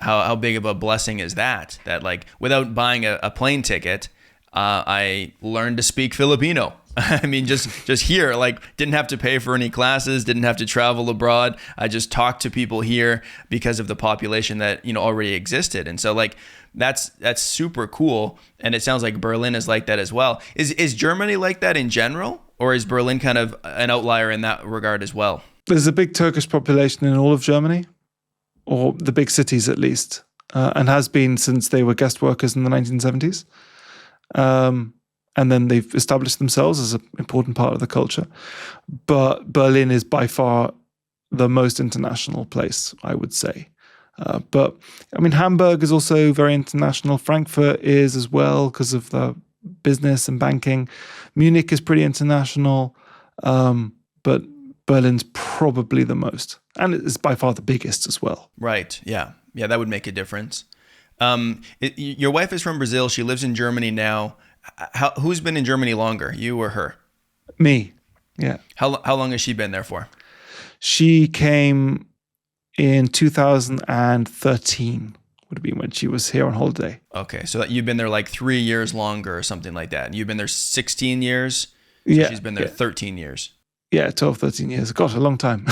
how big of a blessing is that like without buying a plane ticket, I learned to speak Filipino. I mean, just here, like didn't have to pay for any classes, didn't have to travel abroad. I just talked to people here because of the population that, already existed. And so like, that's super cool. And it sounds like Berlin is like that as well. Is Germany like that in general, or is Berlin kind of an outlier in that regard as well? There's a big Turkish population in all of Germany, or the big cities at least, and has been since they were guest workers in the 1970s. And then they've established themselves as an important part of the culture. But Berlin is by far the most international place, I would say. But I mean, Hamburg is also very international. Frankfurt is as well because of the business and banking. Munich is pretty international. But Berlin's probably the most. And it's by far the biggest as well. Right. Yeah. Yeah, that would make a difference. Your wife is from Brazil. She lives in Germany now. Who's been in Germany longer, you or her? Me, yeah. How long has she been there for? She came in 2013, would have been when she was here on holiday. Okay, so you've been there like 3 years longer or something like that. And you've been there 16 years? So yeah. She's been there 13 years. Yeah, 12, 13 years. Gosh, a long time.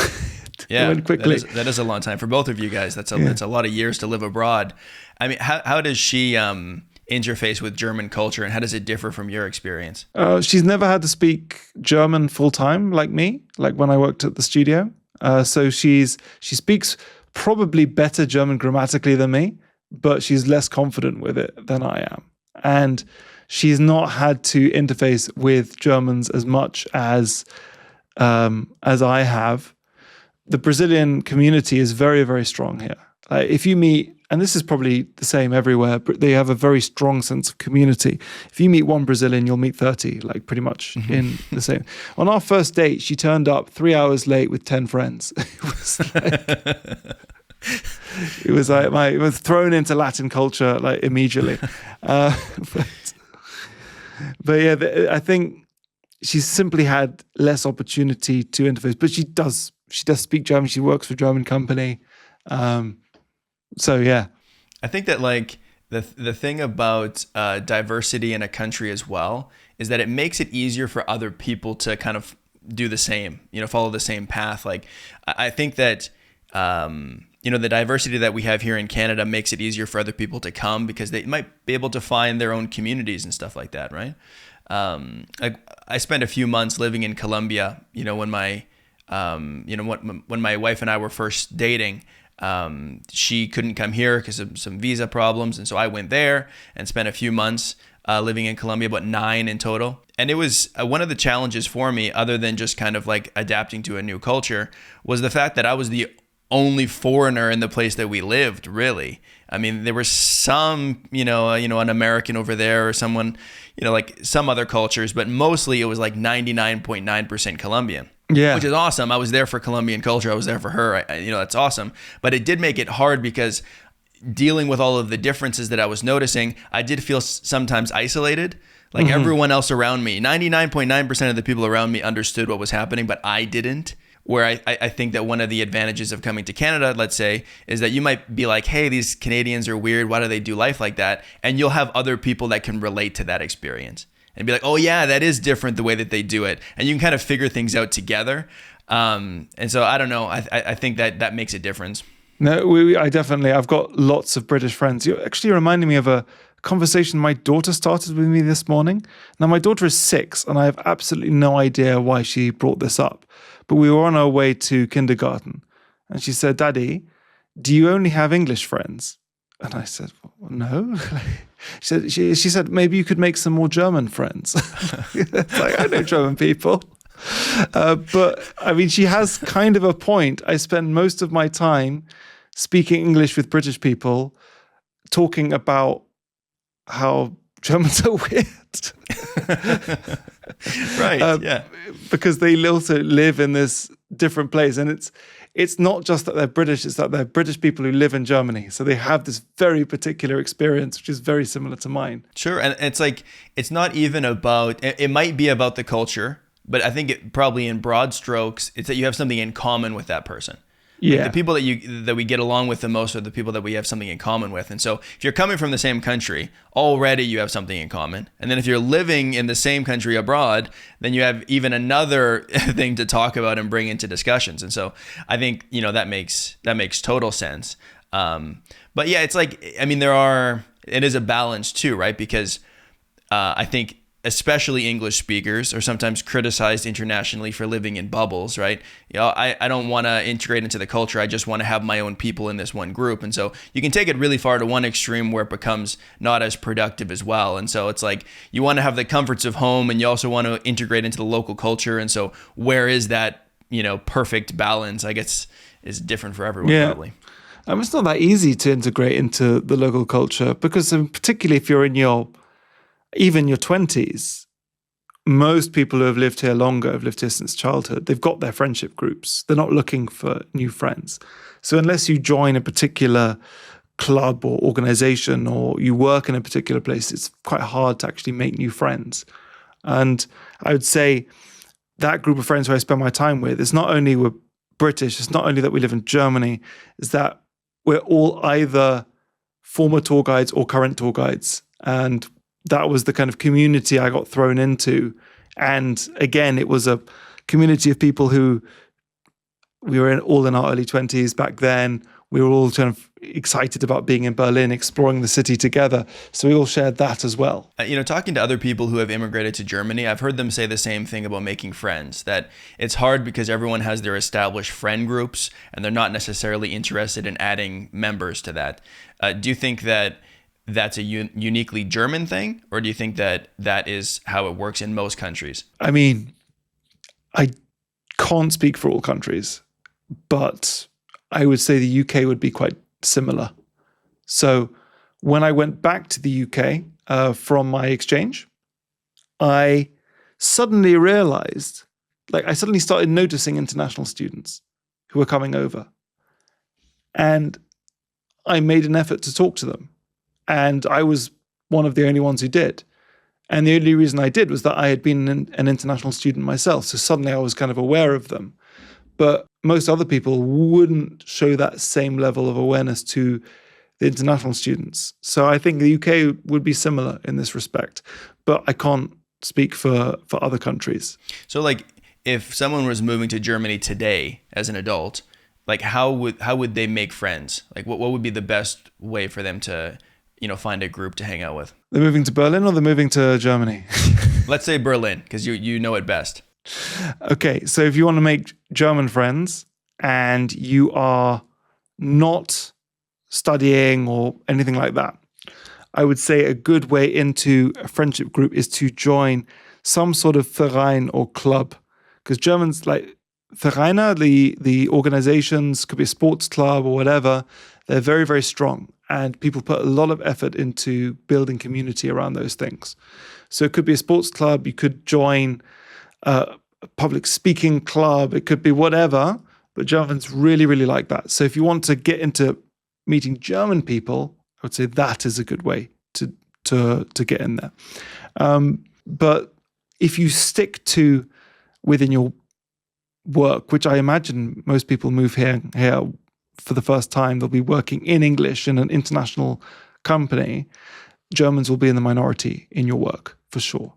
Yeah, went quickly. That is a long time for both of you guys. That's a lot of years to live abroad. I mean, how does she interface with German culture, and how does it differ from your experience? She's never had to speak German full time like me, like when I worked at the studio. So she speaks probably better German grammatically than me, but she's less confident with it than I am. And she's not had to interface with Germans as much as I have. The Brazilian community is very, very strong here. If you meet, and this is probably the same everywhere, but they have a very strong sense of community. If you meet one Brazilian, you'll meet 30, like pretty much in the same. On our first date, she turned up 3 hours late with 10 friends. It was like it was thrown into Latin culture like immediately. But yeah, I think she's simply had less opportunity to interface, but she does speak German. She works for a German company. So yeah, I think that like the thing about diversity in a country as well is that it makes it easier for other people to kind of do the same, follow the same path. Like I think that the diversity that we have here in Canada makes it easier for other people to come because they might be able to find their own communities and stuff like that, right? I spent a few months living in Colombia, when my when my wife and I were first dating. She couldn't come here because of some visa problems. And so I went there and spent a few months living in Colombia, about 9 in total. And it was one of the challenges for me, other than just kind of like adapting to a new culture, was the fact that I was the only foreigner in the place that we lived, really. I mean, there were some, an American over there or someone, like some other cultures, but mostly it was like 99.9% Colombian. Yeah. Which is awesome. I was there for Colombian culture. I was there for her. That's awesome. But it did make it hard because dealing with all of the differences that I was noticing, I did feel sometimes isolated. Like everyone else around me, 99.9% of the people around me understood what was happening, but I didn't. Where I think that one of the advantages of coming to Canada, let's say, is that you might be like, hey, these Canadians are weird. Why do they do life like that? And you'll have other people that can relate to that experience. And be like, oh yeah, that is different the way that they do it. And you can kind of figure things out together. And so I don't know. I think that makes a difference. No, I've got lots of British friends. You're actually reminding me of a conversation my daughter started with me this morning. Now, my daughter is 6, and I have absolutely no idea why she brought this up. But we were on our way to kindergarten. And she said, Daddy, do you only have English friends? And I said, well, no. She said, maybe you could make some more German friends. It's like, I know German people. But I mean, she has kind of a point. I spend most of my time speaking English with British people, talking about how Germans are weird. Right, yeah. Because they also live in this different place. And it's not just that they're British, it's that they're British people who live in Germany. So they have this very particular experience, which is very similar to mine. Sure. And it's like, it's not even about, it might be about the culture, but I think it probably in broad strokes, it's that you have something in common with that person. Yeah. Like the people that we get along with the most are the people that we have something in common with. And so if you're coming from the same country, already you have something in common. And then if you're living in the same country abroad, then you have even another thing to talk about and bring into discussions. And so I think, that makes total sense. But yeah, it's like, I mean, it is a balance too, right? Because I think especially English speakers are sometimes criticized internationally for living in bubbles, right? I don't want to integrate into the culture. I just want to have my own people in this one group. And so you can take it really far to one extreme where it becomes not as productive as well. And so it's like you want to have the comforts of home and you also want to integrate into the local culture. And so where is that, perfect balance, I guess, is different for everyone probably. It's not that easy to integrate into the local culture because particularly if you're in even your 20s, most people who have lived here longer, have lived here since childhood, they've got their friendship groups. They're not looking for new friends. So unless you join a particular club or organization or you work in a particular place, it's quite hard to actually make new friends. And I would say that group of friends who I spend my time with, it's not only we're British, it's not only that we live in Germany, it's that we're all either former tour guides or current tour guides. And that was the kind of community I got thrown into. And again, it was a community of people who we were all in our early 20s back then. We were all kind of excited about being in Berlin, exploring the city together. So we all shared that as well. Talking to other people who have immigrated to Germany, I've heard them say the same thing about making friends, that it's hard because everyone has their established friend groups and they're not necessarily interested in adding members to that. Do you think that that's a uniquely German thing, or do you think that that is how it works in most countries? I mean, I can't speak for all countries, but I would say the UK would be quite similar. So when I went back to the UK from my exchange, I suddenly realized, I suddenly started noticing international students who were coming over. And I made an effort to talk to them. And I was one of the only ones who did. And the only reason I did was that I had been an international student myself. So suddenly I was kind of aware of them. But most other people wouldn't show that same level of awareness to the international students. So I think the UK would be similar in this respect. But I can't speak for other countries. So if someone was moving to Germany today as an adult, how would they make friends? What would be the best way for them to find a group to hang out with? They're moving to Berlin or they're moving to Germany? Let's say Berlin, because you know it best. Okay, so if you want to make German friends and you are not studying or anything like that, I would say a good way into a friendship group is to join some sort of Verein or club. Because Germans, Vereine, the organizations, could be a sports club or whatever, they're very, very strong. And people put a lot of effort into building community around those things. So it could be a sports club, you could join a public speaking club, it could be whatever, but Germans really, really like that. So if you want to get into meeting German people, I would say that is a good way to get in there. But if you stick to within your work, which I imagine most people move here for the first time, they'll be working in English in an international company, Germans will be in the minority in your work, for sure.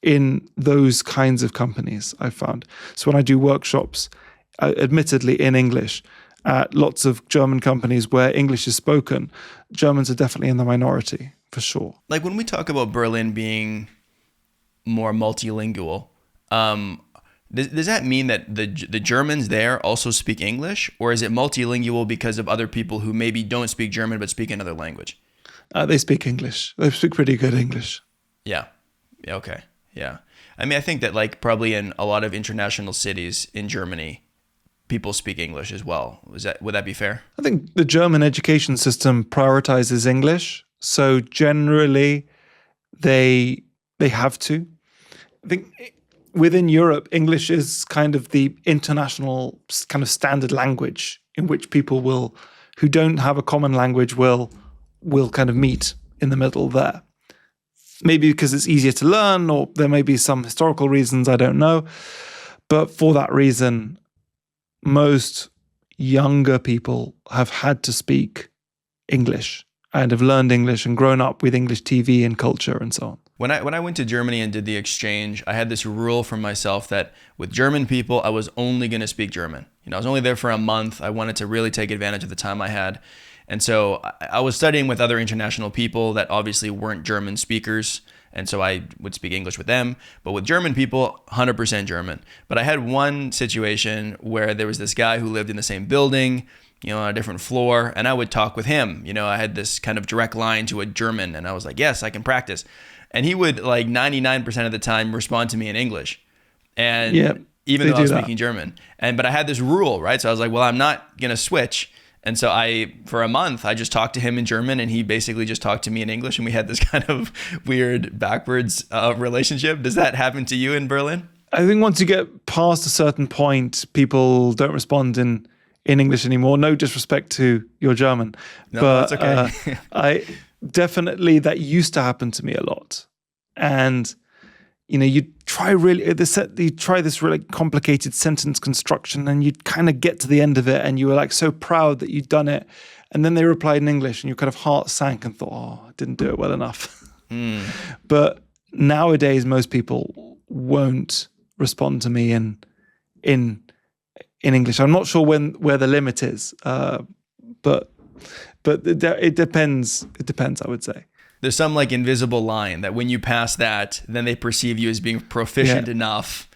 In those kinds of companies, I've found. So when I do workshops, admittedly in English, at lots of German companies where English is spoken, Germans are definitely in the minority, for sure. When we talk about Berlin being more multilingual, does that mean that the Germans there also speak English, or is it multilingual because of other people who maybe don't speak German but speak another language? They speak English. They speak pretty good English. Yeah. Okay. Yeah. I mean, I think that probably in a lot of international cities in Germany, people speak English as well. Would that be fair? I think the German education system prioritizes English, so generally they have to. I think within Europe, English is kind of the international kind of standard language in which people who don't have a common language will kind of meet in the middle there. Maybe because it's easier to learn, or there may be some historical reasons, I don't know. But for that reason, most younger people have had to speak English and have learned English and grown up with English TV and culture and so on. When I went to Germany and did the exchange, I had this rule for myself that with German people, I was only going to speak German. I was only there for a month. I wanted to really take advantage of the time I had. And so I was studying with other international people that obviously weren't German speakers. And so I would speak English with them. But with German people, 100% German. But I had one situation where there was this guy who lived in the same building, on a different floor, and I would talk with him. I had this kind of direct line to a German, and I was like, yes, I can practice. And he would 99% of the time respond to me in English. And even though I was speaking German. But I had this rule, right? So I was like, well, I'm not going to switch. And so for a month, I just talked to him in German and he basically just talked to me in English, and we had this kind of weird backwards relationship. Does that happen to you in Berlin? I think once you get past a certain point, people don't respond in English anymore. No disrespect to your German. No, but that's okay. I definitely, that used to happen to me a lot. And you try this really complicated sentence construction, and you'd kind of get to the end of it, and you were so proud that you'd done it, and then they replied in English, and your kind of heart sank and thought, oh, I didn't do it well enough. But nowadays, most people won't respond to me in in English. I'm not sure where the limit is, but it depends. It depends, I would say. There's some like invisible line that when you pass that, then they perceive you as being proficient enough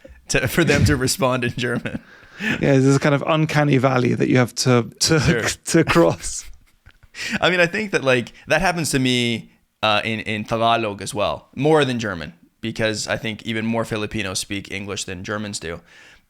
for them to respond in German. Yeah, there's a kind of uncanny valley that you have to cross. I mean, I think that like that happens to me in Tagalog as well, more than German, because I think even more Filipinos speak English than Germans do.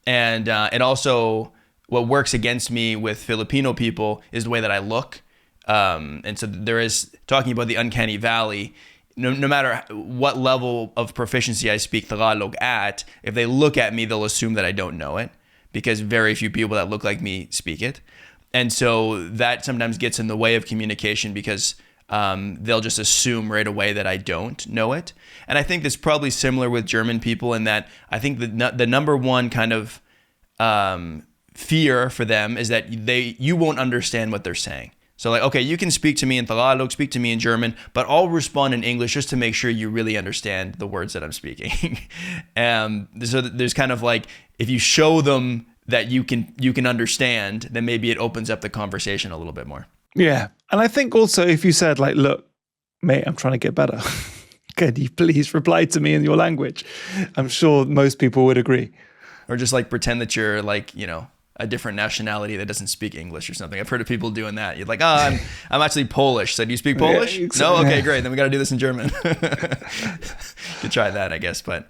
And also what works against me with Filipino people is the way that I look. And so there is, talking about the uncanny valley, no matter what level of proficiency I speak Tagalog at, if they look at me, they'll assume that I don't know it, because very few people that look like me speak it. And so that sometimes gets in the way of communication, because they'll just assume right away that I don't know it. And I think that's probably similar with German people, in that I think the number one kind of fear for them is that you won't understand what they're saying. So like, okay, you can speak to me in Tagalog, speak to me in German, but I'll respond in English just to make sure you really understand the words that I'm speaking. So there's kind of like, if you show them that you can understand, then maybe it opens up the conversation a little bit more. Yeah. And I think also if you said like, look, mate, I'm trying to get better. Can you please reply to me in your language? I'm sure most people would agree. Or just like pretend that you're like, a different nationality that doesn't speak English or something. I've heard of people doing that. You're like, I'm actually Polish. So do you speak Polish? Yeah, exactly. No? Okay, great. Then we got to do this in German. Could try that, I guess. But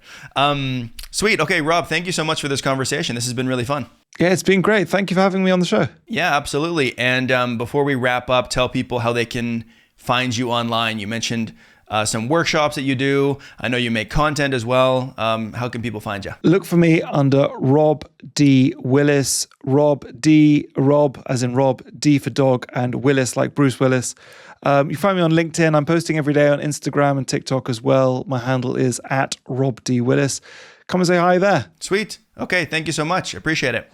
sweet. Okay, Rob, thank you so much for this conversation. This has been really fun. Yeah, it's been great. Thank you for having me on the show. Yeah, absolutely. And before we wrap up, tell people how they can find you online. You mentioned some workshops that you do. I know you make content as well. How can people find you? Look for me under Rob D. Willis. Rob as in Rob, D for dog, and Willis like Bruce Willis. You find me on LinkedIn. I'm posting every day on Instagram and TikTok as well. My handle is @RobDWillis. Come and say hi there. Sweet. Okay, thank you so much. Appreciate it.